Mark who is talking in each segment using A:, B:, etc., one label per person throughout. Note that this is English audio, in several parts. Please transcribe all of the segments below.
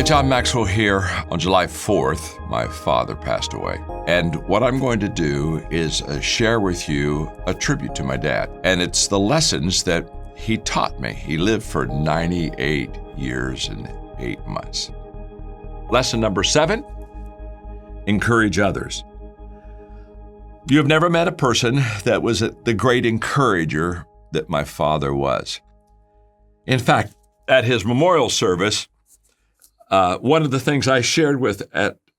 A: Hi, John Maxwell here. On July 4th, my father passed away. And what I'm going to do is share with you a tribute to my dad. And it's the lessons that he taught me. He lived for 98 years and 8 months. Lesson number 7, encourage others. You have never met a person that was the great encourager that my father was. In fact, at his memorial service, one of the things I shared with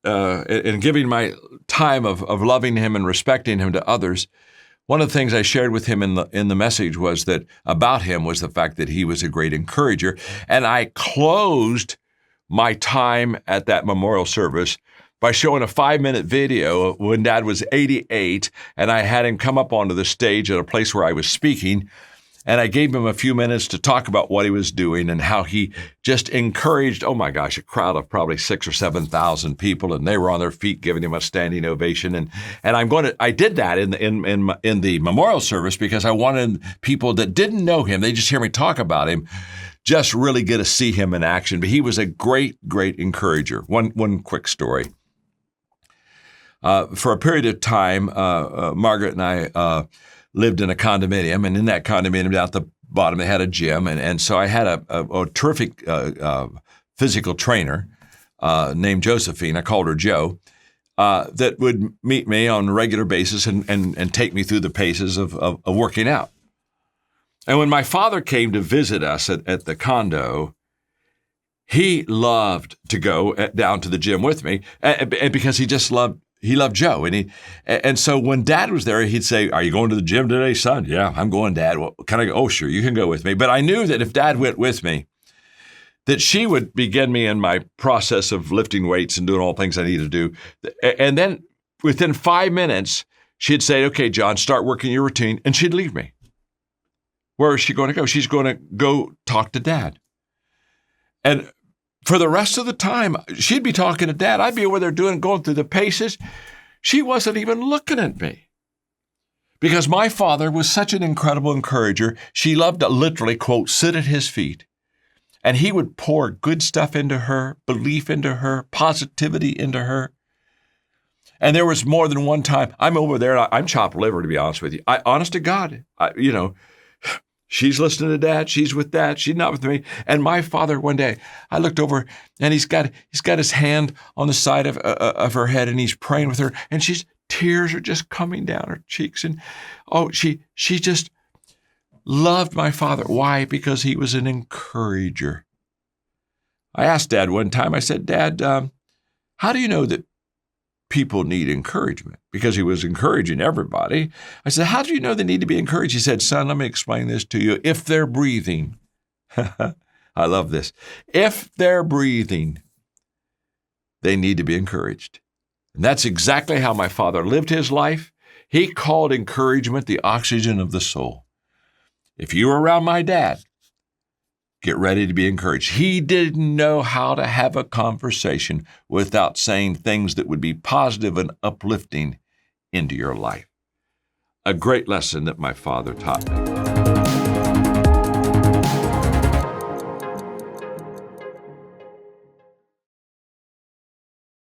A: in giving my time of loving him and respecting him to others, one of the things I shared with him in the message was that about him was the fact that he was a great encourager. And I closed my time at that memorial service by showing a 5-minute video when Dad was 88, and I had him come up onto the stage at a place where I was speaking. And I gave him a few minutes to talk about what he was doing and how he just encouraged, oh my gosh, a crowd of probably 6,000 or 7,000 people, and they were on their feet giving him a standing ovation. And I did that in the memorial service because I wanted people that didn't know him, they just hear me talk about him, just really get to see him in action. But he was a great, great encourager. One quick story. For a period of time, Margaret and I lived in a condominium, and in that condominium down at the bottom, they had a gym. And so I had a terrific physical trainer named Josephine, I called her Joe, that would meet me on a regular basis and take me through the paces of working out. And when my father came to visit us at the condo, he loved to go down to the gym with me, and because he loved Joe. And so when Dad was there, he'd say, "Are you going to the gym today, son?" "Yeah, I'm going, Dad." "Well, can I go?" "Oh, sure, you can go with me." But I knew that if Dad went with me, that she would begin me in my process of lifting weights and doing all the things I needed to do. And then within 5 minutes, she'd say, "Okay, John, start working your routine." And she'd leave me. Where is she going to go? She's going to go talk to Dad. And for the rest of the time, she'd be talking to Dad. I'd be over there going through the paces. She wasn't even looking at me. Because my father was such an incredible encourager. She loved to literally, quote, sit at his feet. And he would pour good stuff into her, belief into her, positivity into her. And there was more than one time, I'm over there, and I'm chopped liver, to be honest with you. Honest to God, she's listening to Dad. She's with Dad. She's not with me. And my father, one day, I looked over, and he's got his hand on the side of her head, and he's praying with her. And tears are just coming down her cheeks. And she just loved my father. Why? Because he was an encourager. I asked Dad one time. I said, "Dad, how do you know that people need encouragement?" Because he was encouraging everybody. I said, "How do you know they need to be encouraged?" He said, "Son, let me explain this to you. If they're breathing," I love this, "if they're breathing, they need to be encouraged." And that's exactly how my father lived his life. He called encouragement the oxygen of the soul. If you were around my dad, get ready to be encouraged. He didn't know how to have a conversation without saying things that would be positive and uplifting into your life. A great lesson that my father taught me.